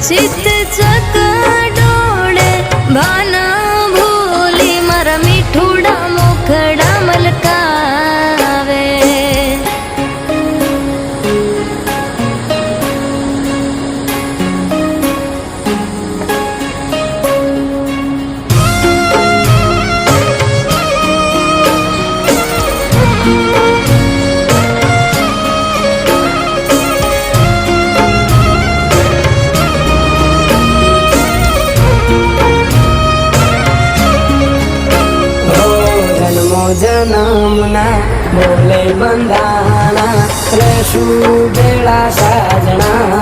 चित्त चकडोळे भाना भूली मारा मिठुडा मुखडा मलकावे जनमना बोले बंधाना रेशू बेड़ा साजना।